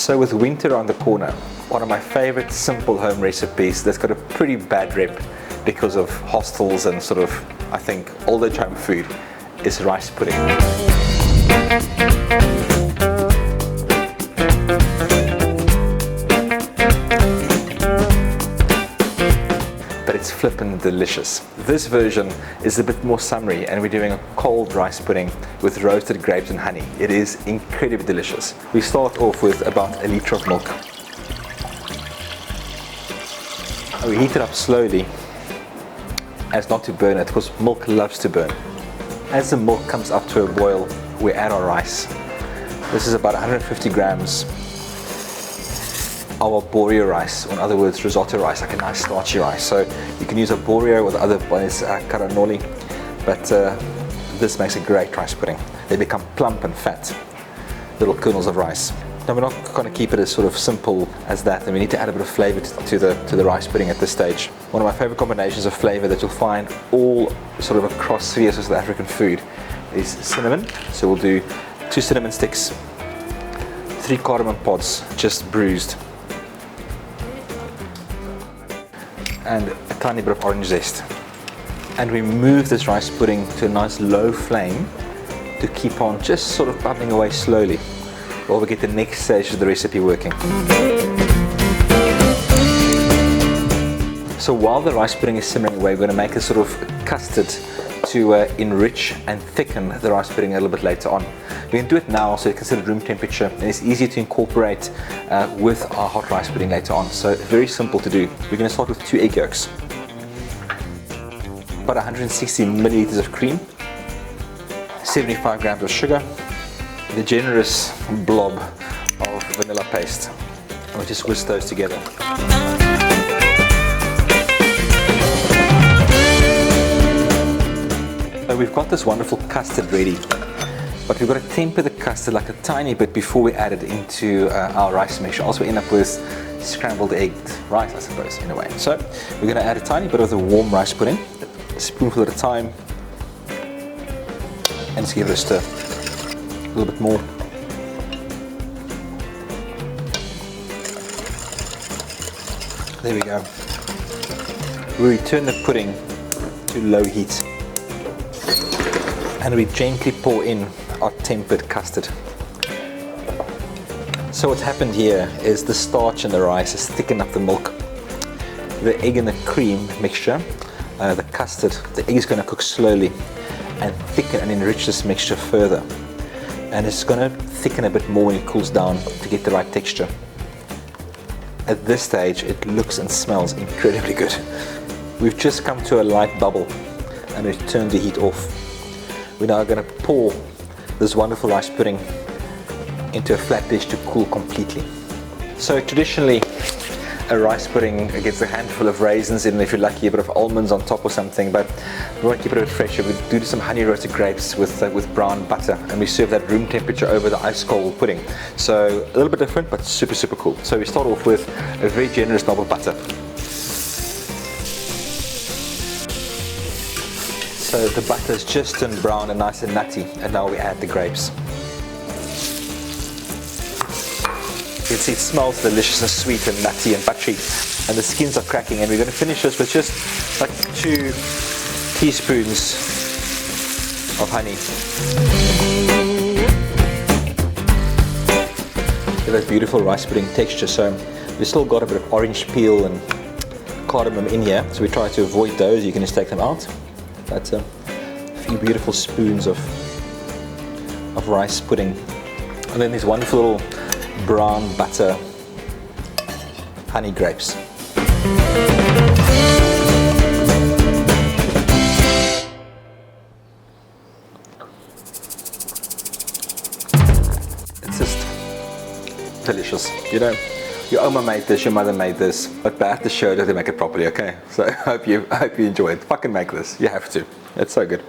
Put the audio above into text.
So with winter around the corner, one of my favorite simple home recipes that's got a pretty bad rep because of hostels and sort of, I think, old age home food is rice pudding. But it's flippin' delicious. This version is a bit more summery and we're doing a cold rice pudding with roasted grapes and honey. It is incredibly delicious. We start off with about a litre of milk. We heat it up slowly as not to burn it, because milk loves to burn. As the milk comes up to a boil, we add our rice. This is about 150 grams our arborio rice, or in other words risotto rice, like a nice starchy rice. So you can use arborio or the other one is cardamom, but this makes a great rice pudding. They become plump and fat, little kernels of rice. Now we're not going to keep it as sort of simple as that, and we need to add a bit of flavour to the rice pudding at this stage. One of my favourite combinations of flavour that you'll find all sort of across spheres of South African food is cinnamon. So we'll do 2 cinnamon sticks, 3 cardamom pods just bruised, and a tiny bit of orange zest. And we move this rice pudding to a nice low flame to keep on just sort of bubbling away slowly while we get the next stage of the recipe working. So while the rice pudding is simmering away, we're going to make a sort of custard to enrich and thicken the rice pudding a little bit later on. We can do it now so it's at room temperature and it's easy to incorporate with our hot rice pudding later on. So very simple to do. We're going to start with 2 egg yolks, about 160 milliliters of cream, 75 grams of sugar, the generous blob of vanilla paste, and we just whisk those together. So we've got this wonderful custard ready, but we've got to temper the custard like a tiny bit before we add it into our rice mixture. Also we end up with scrambled egged rice, I suppose, in a way. So we're going to add a tiny bit of the warm rice pudding, a spoonful at a time, and just give it a stir. A little bit more. There we go. We return the pudding to low heat. And we gently pour in our tempered custard. So what's happened here is the starch in the rice has thickened up the milk. The egg and the cream mixture, the custard, the egg is going to cook slowly and thicken and enrich this mixture further. And it's going to thicken a bit more when it cools down to get the right texture. At this stage it looks and smells incredibly good. We've just come to a light bubble and we've turned the heat off. We're now going to pour this wonderful rice pudding into a flat dish to cool completely. So traditionally a rice pudding gets a handful of raisins in, if you're lucky a bit of almonds on top or something, but we want to keep it a bit fresher. We do some honey roasted grapes with brown butter, and we serve that room temperature over the ice cold pudding. So a little bit different, but super cool. So we start off with a very generous knob of butter. So the butter is just turned brown and nice and nutty, and now we add the grapes. You can see it smells delicious and sweet and nutty and buttery, and the skins are cracking, and we're going to finish this with just like 2 teaspoons of honey. Get that beautiful rice pudding texture. So we've still got a bit of orange peel and cardamom in here, so we try to avoid those. You can just take them out. But a few beautiful spoons of rice pudding, and then these wonderful little brown butter honey grapes. It's just delicious. You know, your Oma made this, your mother made this, but I have to show that they make it properly, okay? So I hope you enjoy it. Fucking make this. You have to. It's so good.